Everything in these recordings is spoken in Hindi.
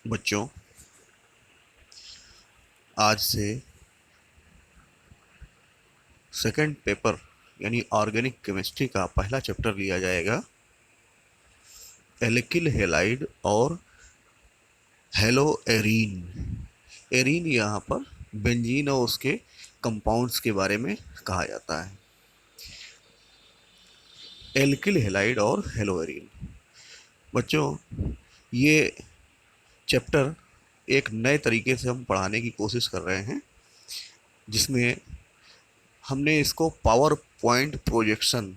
बच्चों, आज से सेकंड पेपर यानी ऑर्गेनिक केमिस्ट्री का पहला चैप्टर लिया जाएगा, एल्किल हैलाइड और हेलोएरीन। एरीन यहाँ पर बेंजीन और उसके कंपाउंड्स के बारे में कहा जाता है। एल्किल हैलाइड और हेलोएरीन। बच्चों, ये चैप्टर एक नए तरीके से हम पढ़ाने की कोशिश कर रहे हैं, जिसमें हमने इसको पावर पॉइंट प्रोजेक्शन,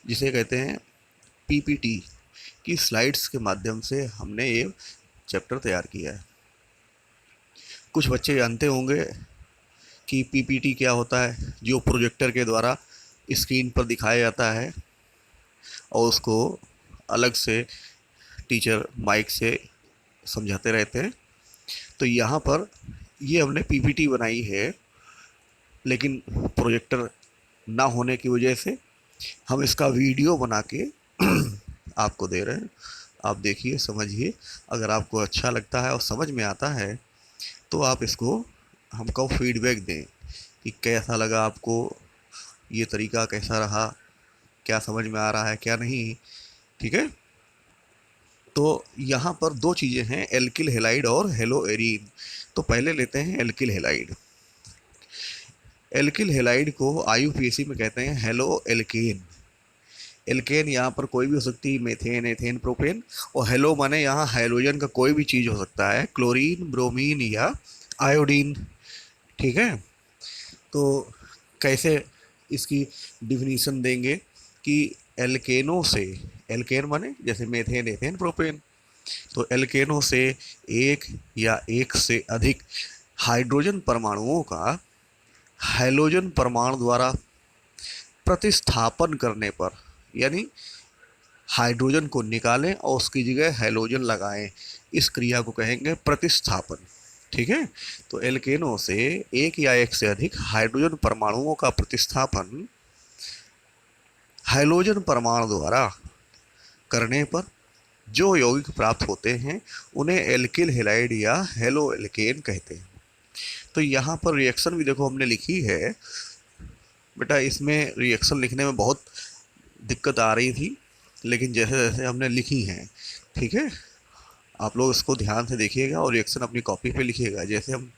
जिसे कहते हैं पीपीटी, की स्लाइड्स के माध्यम से हमने ये चैप्टर तैयार किया है। कुछ बच्चे जानते होंगे कि पीपीटी क्या होता है, जो प्रोजेक्टर के द्वारा स्क्रीन पर दिखाया जाता है और उसको अलग से टीचर माइक से समझाते रहते हैं। तो यहाँ पर ये हमने पीपीटी बनाई है, लेकिन प्रोजेक्टर ना होने की वजह से हम इसका वीडियो बना के आपको दे रहे हैं। आप देखिए, समझिए। अगर आपको अच्छा लगता है और समझ में आता है तो आप इसको हमको फीडबैक दें कि कैसा लगा आपको, ये तरीका कैसा रहा, क्या समझ में आ रहा है क्या नहीं। ठीक है। तो यहाँ पर दो चीज़ें हैं, एल्किल हैलाइड और हेलोएरीन। तो पहले लेते हैं एल्किल हैलाइड। एल्किल हैलाइड को आईयूपीएसी में कहते हैं हेलो एल्केन। एल्केन यहाँ पर कोई भी हो सकती है, मेथेन, एथेन, प्रोपेन। और हेलो माने यहाँ हाइड्रोजन का कोई भी चीज़ हो सकता है, क्लोरीन, ब्रोमीन या आयोडीन। ठीक है। तो कैसे इसकी डिफिनीशन देंगे कि एल्केनों से, एल्केन माने जैसे मेथेन, एथेन, प्रोपेन, तो एल्केनों से एक या एक से अधिक हाइड्रोजन परमाणुओं का हैलोजन परमाणु द्वारा प्रतिस्थापन करने पर, यानी हाइड्रोजन को निकालें और उसकी जगह हैलोजन लगाएं, इस क्रिया को कहेंगे प्रतिस्थापन। ठीक है। तो एल्केनों से एक या एक से अधिक हाइड्रोजन परमाणुओं का प्रतिस्थापन हैलोजन परमाणु द्वारा करने पर जो यौगिक प्राप्त होते हैं उन्हें एल्किल हैलाइड या हेलो एल्केन कहते हैं। तो यहाँ पर रिएक्शन भी देखो हमने लिखी है। बेटा, इसमें रिएक्शन लिखने में बहुत दिक्कत आ रही थी, लेकिन जैसे जैसे हमने लिखी हैं, ठीक है, आप लोग इसको ध्यान से देखिएगा और रिएक्शन अपनी कॉपी पे लिखिएगा। जैसे हम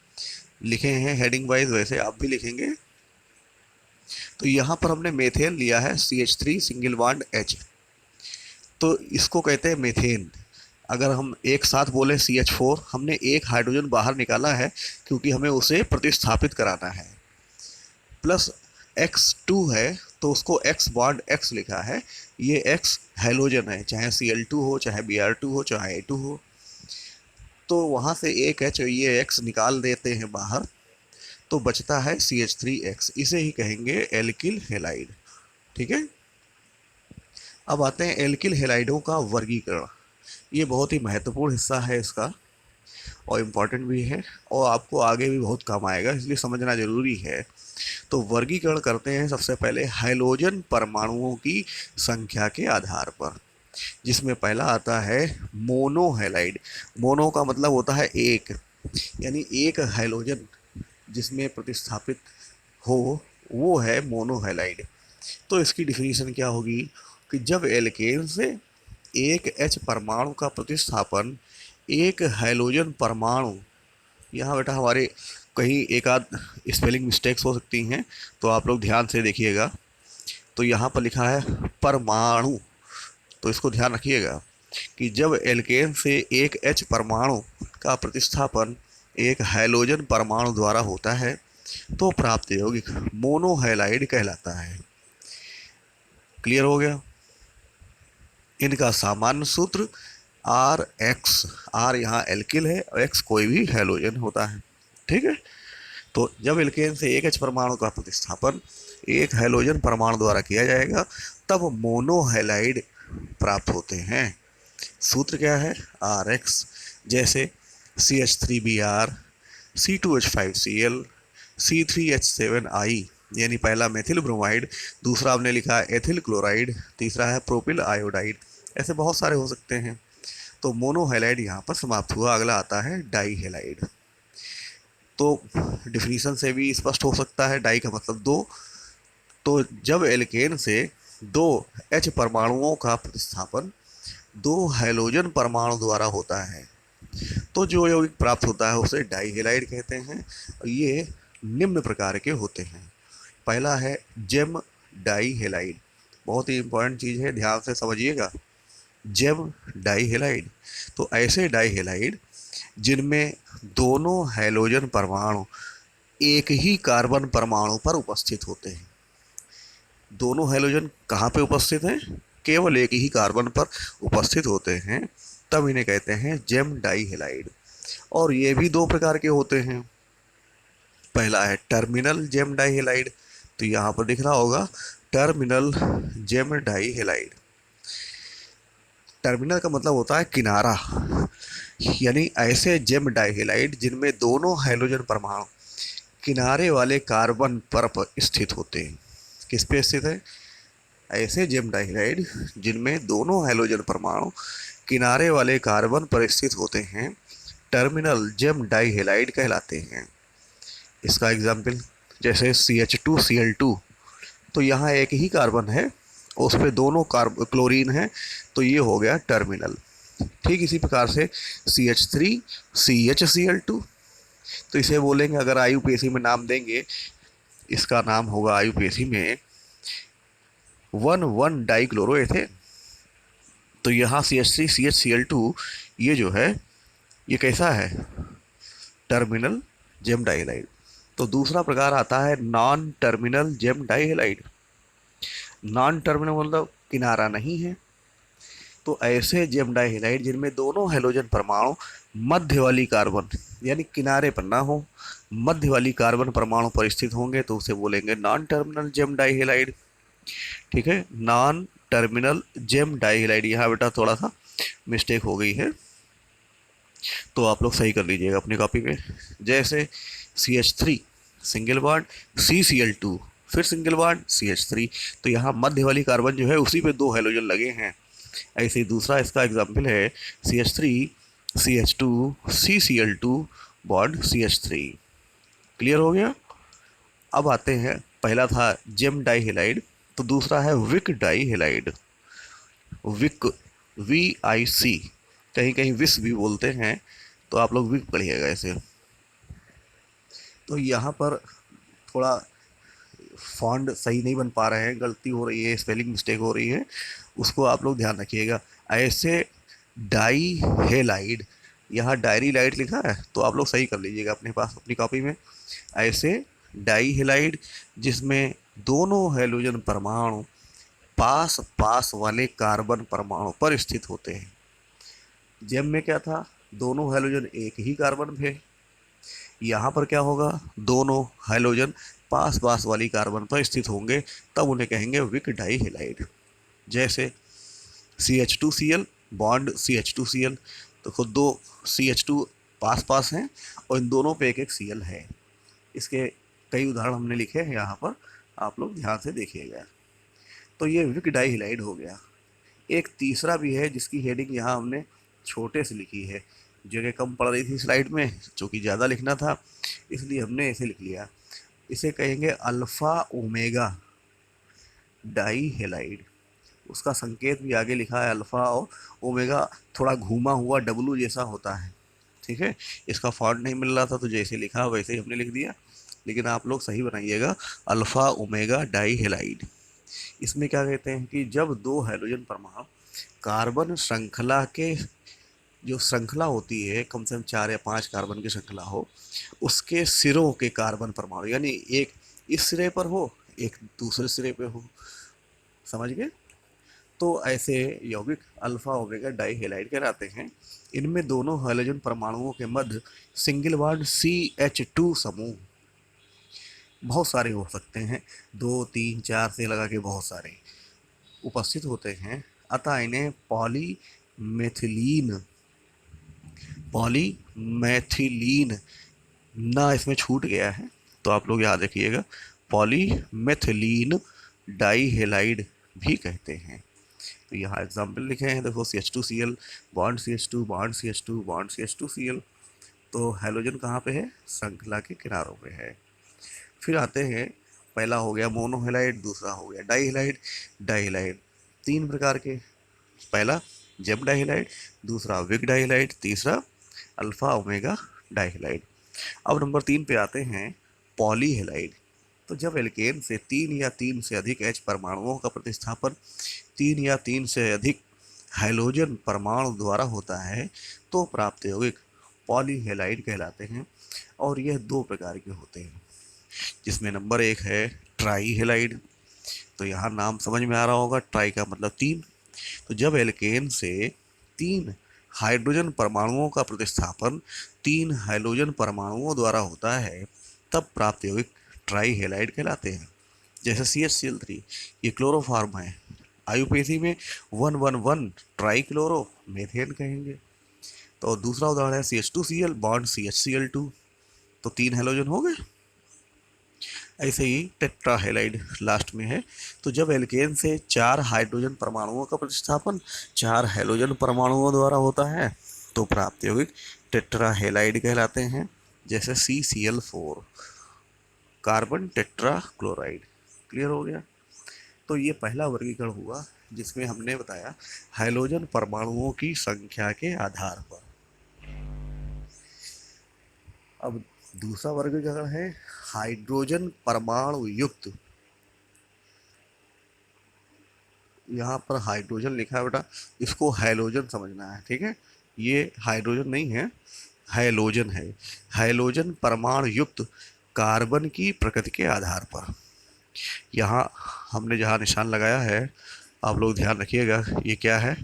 लिखे हैं हेडिंग वाइज, वैसे आप भी लिखेंगे। तो यहाँ पर हमने मेथेन लिया है, CH3 सिंगल बॉन्ड H। तो इसको कहते हैं मेथेन। अगर हम एक साथ बोले CH4, हमने एक हाइड्रोजन बाहर निकाला है क्योंकि हमें उसे प्रतिस्थापित कराना है। प्लस X2 है तो उसको X बॉन्ड X लिखा है। ये X हेलोजन है, चाहे Cl2 हो, चाहे Br2 हो, चाहे A2 हो। तो वहाँ से एक H, ये X निकाल देते हैं बाहर, तो बचता है CH3X। इसे ही कहेंगे एल्किल हैलाइड। ठीक है। अब आते हैं एल्किल हैलाइडों का वर्गीकरण। ये बहुत ही महत्वपूर्ण हिस्सा है इसका, और इम्पॉर्टेंट भी है, और आपको आगे भी बहुत काम आएगा, इसलिए समझना ज़रूरी है। तो वर्गीकरण करते हैं सबसे पहले हैलोजन परमाणुओं की संख्या के आधार पर, जिसमें पहला आता है मोनोहैलाइड। मोनो का मतलब होता है एक, यानी एक हैलोजन जिसमें प्रतिस्थापित हो, वो है मोनोहैलाइड। तो इसकी डिफिनीशन क्या होगी कि जब एल्केन से एक H परमाणु का प्रतिस्थापन एक हैलोजन परमाणु, यहाँ बेटा हमारे कहीं एक आध स्पेलिंग मिस्टेक्स हो सकती हैं, तो आप लोग ध्यान से देखिएगा। तो यहाँ पर लिखा है परमाणु, तो इसको ध्यान रखिएगा कि जब एल्केन से एक H परमाणु का प्रतिस्थापन एक हैलोजन परमाणु द्वारा होता है तो प्राप्त यौगिक मोनोहैलाइड कहलाता है। क्लियर हो गया। इनका सामान्य सूत्र RX, R यहाँ एल्किल है और X कोई भी हैलोजन होता है। ठीक है। तो जब एल्केन से एक H परमाणु का प्रतिस्थापन एक हैलोजन परमाणु द्वारा किया जाएगा तब मोनोहैलाइड प्राप्त होते हैं। सूत्र क्या है? RX। जैसे CH3Br, C2H5Cl, C3H7I, यानी पहला मेथिल ब्रोमाइड, दूसरा हमने लिखा है एथिल क्लोराइड, तीसरा है प्रोपिल आयोडाइड। ऐसे बहुत सारे हो सकते हैं। तो मोनोहैलाइड यहाँ पर समाप्त हुआ। अगला आता है डाई हैलाइड। तो डिफिनीशन से भी स्पष्ट हो सकता है, डाई का मतलब दो। तो जब एल्केन से दो H परमाणुओं का प्रतिस्थापन दो हैलोजन परमाणु द्वारा होता है तो जो यौगिक प्राप्त होता है उसे डाई हैलाइड कहते हैं। ये निम्न प्रकार के होते हैं। पहला है जेम डाई हैलाइड। बहुत ही इंपॉर्टेंट चीज़ है, ध्यान से समझिएगा। जेम डाई हैलाइड, तो ऐसे डाई हैलाइड जिनमें दोनों हैलोजन परमाणु एक ही कार्बन परमाणु पर उपस्थित होते हैं। दोनों हैलोजन कहाँ पे उपस्थित हैं? केवल एक ही कार्बन पर उपस्थित होते हैं, तब इन्हें कहते हैं जेम डाई हैलाइड। और ये भी दो प्रकार के होते हैं। पहला है टर्मिनल जेम डाई हैलाइड, तो यहाँ पर दिख रहा होगा terminal gem dihalide. Terminal का मतलब होता है किनारा, यानी ऐसे जेम डाई हैलाइड जिनमें दोनों हैलोजन परमाणु किनारे वाले कार्बन पर स्थित होते हैं। किस पे स्थित है? ऐसे जेम डाई हैलाइड जिनमें दोनों हैलोजन परमाणु किनारे वाले कार्बन पर स्थित होते हैं टर्मिनल जेम डाई हैलाइड कहलाते हैं। इसका एग्जाम्पल जैसे CH2Cl2, तो यहाँ एक ही कार्बन है, उस पर दोनों क्लोरीन है, तो ये हो गया टर्मिनल। ठीक इसी प्रकार से CH3CHCl2, तो इसे बोलेंगे, अगर IUPAC में नाम देंगे, इसका नाम होगा IUPAC में 1,1 डाइक्लोरोएथेन। तो यहाँ CH3CHCl2 ये जो है ये कैसा है? Terminal gem dihalide. तो दूसरा प्रकार आता है non terminal gem dihalide. Non terminal मतलब किनारा नहीं है। तो ऐसे जेम डाइहैलाइड जिनमें दोनों हैलोजन परमाणु मध्य वाली कार्बन, यानी किनारे पर ना हो, मध्य वाली कार्बन परमाणु पर स्थित होंगे, तो उसे बोलेंगे नॉन टर्मिनल जेम डाइहैलाइड। ठीक है, नॉन टर्मिनल जेम डाइहैलाइड। यहाँ बेटा थोड़ा सा मिस्टेक हो गई है, तो आप लोग सही कर लीजिएगा अपनी कॉपी पे। जैसे CH3 सिंगल बॉन्ड CCl2, फिर सिंगल बॉन्ड CH3, तो यहाँ मध्य वाली कार्बन जो है उसी पे दो हैलोजन लगे हैं। ऐसे ही दूसरा इसका एग्जाम्पल है CH3 CH2 CCl2 bond CH3। Clear हो गया? अब आते हैं, पहला था जेम डाइहैलाइड, तो दूसरा है विक डाइहैलाइड। विक VIC, कहीं कहीं विस भी बोलते हैं, तो आप लोग विक पढ़िएगा ऐसे। तो यहाँ पर थोड़ा फॉन्ट सही नहीं बन पा रहे हैं, गलती हो रही है, स्पेलिंग मिस्टेक हो रही है, उसको आप लोग ध्यान रखिएगा। ऐसे डाई हेलाइड, यहाँ डायरी लाइट लिखा है, तो आप लोग सही कर लीजिएगा अपने पास अपनी कॉपी में। ऐसे डाई हेलाइड जिसमें दोनों हैलोजन परमाणु पास पास वाले कार्बन परमाणु पर स्थित होते हैं। जेम में क्या था? दोनों हैलोजन एक ही कार्बन थे। यहाँ पर क्या होगा? दोनों हैलोजन पास पास वाली कार्बन पर स्थित होंगे, तब उन्हें कहेंगे विक डाई हैलाइड। जैसे CH2Cl बॉन्ड CH2Cl, तो खुद दो CH2 पास पास हैं और इन दोनों पे एक एक Cl है। इसके कई उदाहरण हमने लिखे हैं यहाँ पर, आप लोग ध्यान से देखिएगा। तो ये विक डाई हैलाइड हो गया। एक तीसरा भी है जिसकी हेडिंग यहाँ हमने छोटे से लिखी है, जगह कम पड़ रही थी स्लाइड में, चूँकि ज़्यादा लिखना था इसलिए हमने ऐसे लिख लिया। इसे कहेंगे अल्फ़ा ओमेगा डाई हैलाइड। उसका संकेत भी आगे लिखा है अल्फ़ा और ओमेगा, थोड़ा घूमा हुआ W जैसा होता है। ठीक है, इसका फॉन्ट नहीं मिल रहा था तो जैसे लिखा वैसे ही हमने लिख दिया, लेकिन आप लोग सही बनाइएगा, अल्फ़ा ओमेगा डाई हैलाइड। इसमें क्या कहते हैं कि जब दो हैलोजन परमाणु कार्बन श्रृंखला के, जो श्रृंखला होती है कम से कम 4 या 5 कार्बन की श्रृंखला हो, उसके सिरों के कार्बन परमाणु, यानी एक इस सिरे पर हो एक दूसरे सिरे पे हो, समझ गए? तो ऐसे यौगिक अल्फा ओमेगा डाई हैलाइड कहलाते हैं। इनमें दोनों हैलोजन परमाणुओं के मध्य सिंगल बॉन्ड CH2 समूह बहुत सारे हो सकते हैं, 2 3 4 से लगा के बहुत सारे उपस्थित होते हैं, अतः इन्हें पॉलीमेथिलीन ना इसमें छूट गया है, तो आप लोग याद रखिएगा, पॉलीमेथिलीन डाई हैलाइड भी कहते हैं। तो यहाँ एग्जाम्पल लिखे हैं, देखो CH2Cl bond CH2 bond CH2 bond CH2Cl। तो हैलोजन कहाँ पे है? श्रृंखला के किनारों पे है। फिर आते हैं, पहला हो गया मोनोहेलाइड, दूसरा हो गया डाईहेलाइड। डाईहेलाइड तीन प्रकार के, पहला जेब डाईहेलाइड, दूसरा विग डाईहेलाइड, तीसरा अल्फा ओमेगा डाईहेलाइड। अब नंबर 3 पे आते हैं पॉलीहेलाइड। तो जब एल्केन से 3 या 3 से अधिक H परमाणुओं का प्रतिस्थापन 3 या 3 से अधिक हाइड्रोजन परमाणु द्वारा होता है तो प्राप्त यौगिक पॉलीहेलाइड कहलाते हैं। और यह दो प्रकार के होते हैं, जिसमें नंबर 1 है ट्राईहेलाइड। तो यहाँ नाम समझ में आ रहा होगा, ट्राई का मतलब 3। तो जब एल्केन से 3 हाइड्रोजन परमाणुओं का प्रतिस्थापन 3 हाइड्रोजन परमाणुओं द्वारा होता है तब प्राप्त यौगिक ट्राईहेलाइड कहलाते हैं। जैसे CHCl3, ये क्लोरोफॉर्म है, आयुपेशी में 111 ट्राई क्लोरो मेथेन कहेंगे। तो दूसरा उदाहरण है CH2Cl बॉन्ड CHCl2, तो 3 हेलोजन हो गए। ऐसे ही टेट्राहेलाइड लास्ट में है। तो जब एल्केन से 4 हाइड्रोजन परमाणुओं का प्रतिस्थापन 4 हेलोजन परमाणुओं द्वारा होता है तो प्राप्त यौगिक टेट्राहेलाइड कहलाते हैं। जैसे CCl4 carbon tetra chloride. Clear हो गया? तो ये पहला वर्गीकरण हुआ जिसमें हमने बताया हाइड्रोजन परमाणुओं की संख्या के आधार पर। अब दूसरा वर्गीकरण है हाइड्रोजन परमाणु युक्त। यहाँ पर हाइड्रोजन लिखा है बेटा, इसको हैलोजन समझना है, ठीक है? ये हाइड्रोजन नहीं है, हैलोजन है। हैलोजन परमाणु युक्त कार्बन की प्रकृति के आधार पर। यहाँ हमने जहाँ निशान लगाया है, आप लोग ध्यान रखिएगा, ये क्या है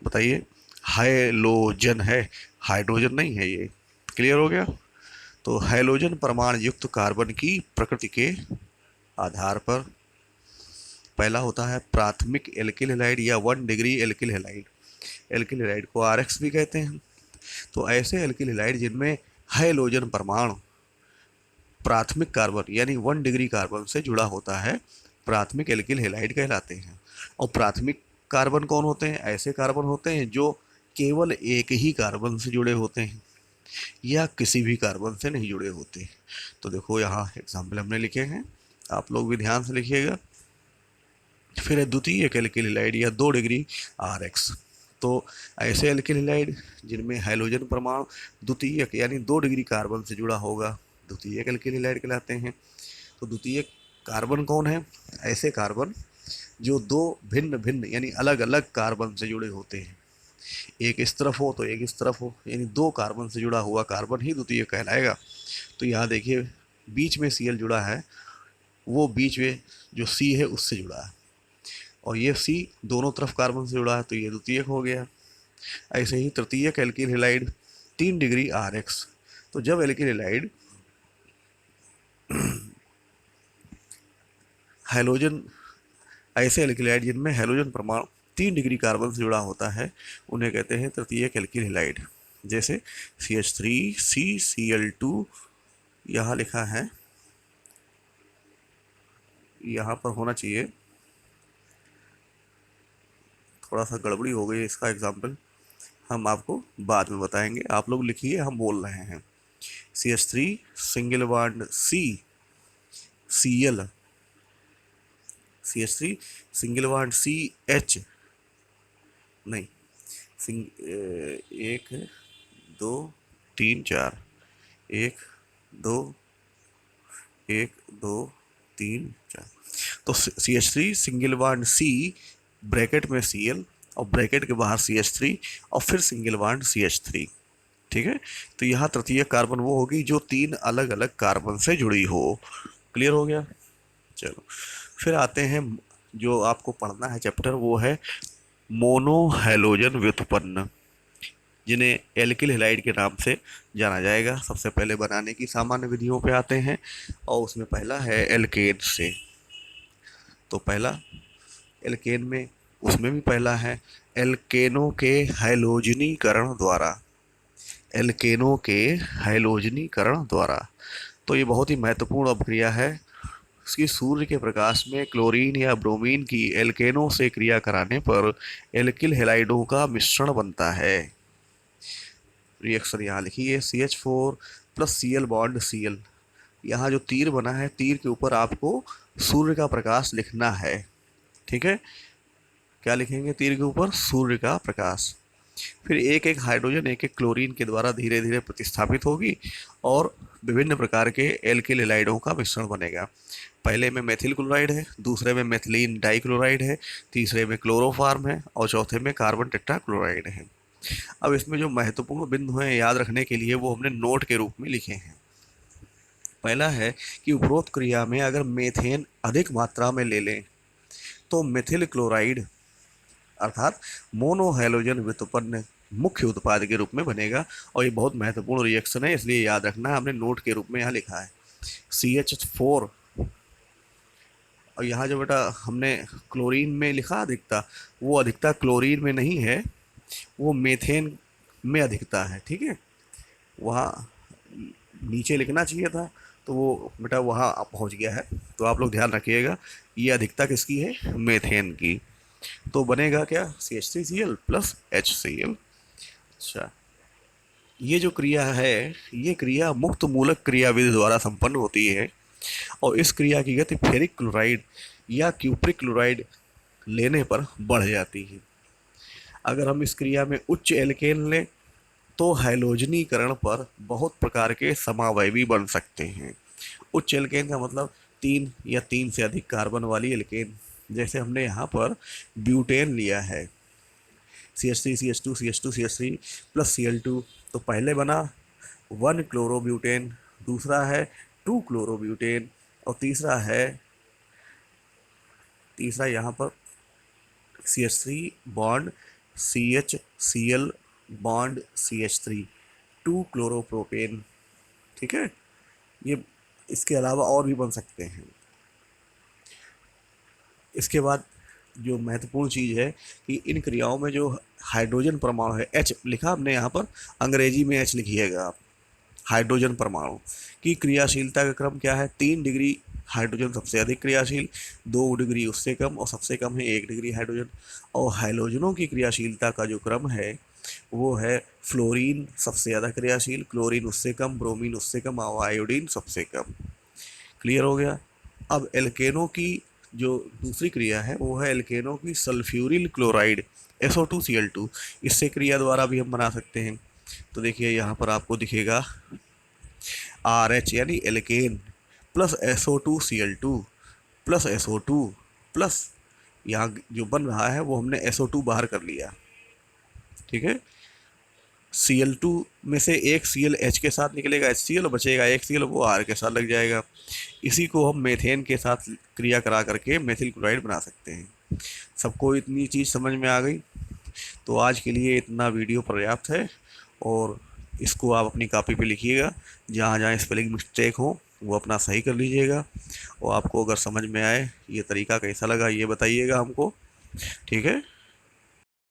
बताइए? हैलोजन है, हाइड्रोजन नहीं है ये। क्लियर हो गया? तो हैलोजन परमाणु युक्त कार्बन की प्रकृति के आधार पर पहला होता है प्राथमिक एल्किल हैलाइड या 1 degree alkyl halide. Alkyl halide को RX भी कहते हैं। तो ऐसे एल्किल हैलाइड जिनमें हैलोजन परमाणु प्राथमिक कार्बन यानी 1 डिग्री कार्बन से जुड़ा होता है प्राथमिक एल्किल हैलाइड कहलाते हैं। और प्राथमिक कार्बन कौन होते हैं? ऐसे कार्बन होते हैं जो केवल एक ही कार्बन से जुड़े होते हैं या किसी भी कार्बन से नहीं जुड़े होते। तो देखो यहाँ एग्जाम्पल हमने लिखे हैं, आप लोग भी ध्यान से लिखिएगा। फिर है द्वितीय एल्किल हैलाइड या 2 डिग्री RX। तो ऐसे एल्किल हैलाइड जिनमें हैलोजन परमाणु द्वितीयक यानी 2 डिग्री कार्बन से जुड़ा होगा द्वितीय एल्किल हैलाइड कहलाते हैं। तो द्वितीय कार्बन कौन है? ऐसे कार्बन जो दो भिन्न भिन्न यानी अलग अलग कार्बन से जुड़े होते हैं, एक इस तरफ हो तो एक इस तरफ हो, यानी 2 कार्बन से जुड़ा हुआ कार्बन ही द्वितीय कहलाएगा। तो यहाँ देखिए बीच में Cl जुड़ा है, वो बीच में जो C है उससे जुड़ा है, और ये C दोनों तरफ कार्बन से जुड़ा है तो ये द्वितीयक हो गया। ऐसे ही तृतीयक एल्किल हैलाइड 3 डिग्री RX। तो जब एल्किल हैलाइड हैलोजन ऐसे एल्किल हैलाइड जिनमें हैलोजन परमाणु 3 डिग्री कार्बन से जुड़ा होता है उन्हें कहते हैं तृतीयक एल्किल हैलाइड। जैसे CH3CCl2 यहाँ लिखा है, यहाँ पर होना चाहिए, थोड़ा सा गड़बड़ी हो गई, इसका एग्जाम्पल हम आपको बाद में बताएंगे, आप लोग लिखिए, हम बोल रहे हैं। CH3 single bond CCl, CH3 single bond CH नहीं, 1 2 3 4 1 2 1 2 3 4। तो CH3 single bond C bracket में Cl और ब्रैकेट के बाहर CH3 और फिर सिंगल बॉन्ड CH3। ठीक है? तो यहाँ तृतीय कार्बन वो होगी जो 3 अलग अलग कार्बन से जुड़ी हो। क्लियर हो गया? चलो फिर आते हैं, जो आपको पढ़ना है चैप्टर वो है मोनोहैलोजन व्युत्पन्न, जिन्हें एल्किल हैलाइड के नाम से जाना जाएगा। सबसे पहले बनाने की सामान्य विधियों पे आते हैं और उसमें पहला है एल्केन से। तो पहला एल्केन में, उसमें भी पहला है एल्केनों के हैलोजनीकरण द्वारा। एल्केनों के हैलोजनीकरण द्वारा, तो ये बहुत ही महत्वपूर्ण अपक्रिया है कि सूर्य के प्रकाश में क्लोरीन या ब्रोमीन की एल्केनों से क्रिया कराने पर एल्किल हैलाइडों का मिश्रण बनता है। रिएक्शन यहाँ लिखिए, CH4 + Cl बॉन्ड Cl। यहाँ जो तीर बना है, तीर के ऊपर आपको सूर्य का प्रकाश लिखना है। ठीक है, क्या लिखेंगे तीर के ऊपर? सूर्य का प्रकाश। फिर एक एक हाइड्रोजन एक एक क्लोरीन के द्वारा धीरे धीरे प्रतिस्थापित होगी और विभिन्न प्रकार के एल्किल हैलाइडों का मिश्रण बनेगा। पहले में मेथिल क्लोराइड है, दूसरे में मेथिलीन डाइक्लोराइड है, तीसरे में क्लोरोफार्म है और चौथे में कार्बन टेट्राक्लोराइड है। अब इसमें जो महत्वपूर्ण बिंदु हैं याद रखने के लिए वो हमने नोट के रूप में लिखे हैं। पहला है कि उपरोक्त क्रिया में अगर मेथेन अधिक मात्रा में ले लें तो मेथिल क्लोराइड अर्थात मोनोहैलोजन व्युत्पन्न मुख्य उत्पाद के रूप में बनेगा और ये बहुत महत्वपूर्ण रिएक्शन है, इसलिए याद रखना। हमने नोट के रूप में यहाँ लिखा है CH4 और यहाँ जो बेटा हमने क्लोरीन में लिखा अधिकता, वो अधिकता क्लोरीन में नहीं है, वो मेथेन में अधिकता है। ठीक है, वहाँ नीचे लिखना चाहिए था तो वो बेटा वहाँ पहुँच गया है, तो आप लोग ध्यान रखिएगा। ये अधिकता किसकी है? मेथेन की। तो बनेगा क्या? CH3Cl + HCl। अच्छा, ये जो क्रिया है, ये क्रिया मुक्त मूलक क्रियाविधि द्वारा संपन्न होती है और इस क्रिया की गति फेरिक क्लोराइड या क्यूप्रिक क्लोराइड लेने पर बढ़ जाती है। अगर हम इस क्रिया में उच्च एल्केन लें तो हैलोजनीकरण पर बहुत प्रकार के समावयवी बन सकते हैं। उच्च एल्केन का मतलब 3 या 3 से अधिक कार्बन वाली एल्केन, जैसे हमने यहाँ पर ब्यूटेन लिया है CH3 CH2 CH2 CH3 + Cl2। तो पहले बना 1 क्लोरोब्यूटेन, दूसरा है 2 क्लोरोब्यूटेन और तीसरा यहाँ पर CH3 bond CHCl bond CH3 2 chloropropane. ठीक है, ये इसके अलावा और भी बन सकते हैं। इसके बाद जो महत्वपूर्ण चीज़ है कि इन क्रियाओं में जो हाइड्रोजन परमाणु है, H लिखा हमने यहाँ पर, अंग्रेजी में H लिखिएगा आप। हाइड्रोजन परमाणु की क्रियाशीलता का क्रम क्या है? 3 डिग्री हाइड्रोजन सबसे अधिक क्रियाशील, 2 डिग्री उससे कम और सबसे कम है 1 डिग्री हाइड्रोजन। और हाइड्रोजनों की क्रियाशीलता का जो क्रम है वो है फ्लोरीन सबसे ज़्यादा क्रियाशील, क्लोरीन उससे कम, ब्रोमीन उससे कम और आयोडीन सबसे कम। क्लियर हो गया? अब एल्केनों की जो दूसरी क्रिया है वो है एल्केनों की सल्फ्यूरिल क्लोराइड SO2Cl2। इससे क्रिया द्वारा भी हम बना सकते हैं। तो देखिए यहाँ पर आपको दिखेगा RH यानी एल्केन + SO2Cl2 + SO2 प्लस यहाँ जो बन रहा है वो हमने SO2 बाहर कर लिया। ठीक है, Cl2 में से एक Cl H के साथ निकलेगा HCl और बचेगा एक Cl, वो R के साथ लग जाएगा। इसी को हम मेथेन के साथ क्रिया करा करके मेथिल क्लोराइड बना सकते हैं। सबको इतनी चीज़ समझ में आ गई? तो आज के लिए इतना वीडियो पर्याप्त है और इसको आप अपनी कॉपी पे लिखिएगा। जहाँ जहाँ स्पेलिंग मिस्टेक हो वो अपना सही कर लीजिएगा और आपको अगर समझ में आए ये तरीका कैसा लगा ये बताइएगा हमको। ठीक है।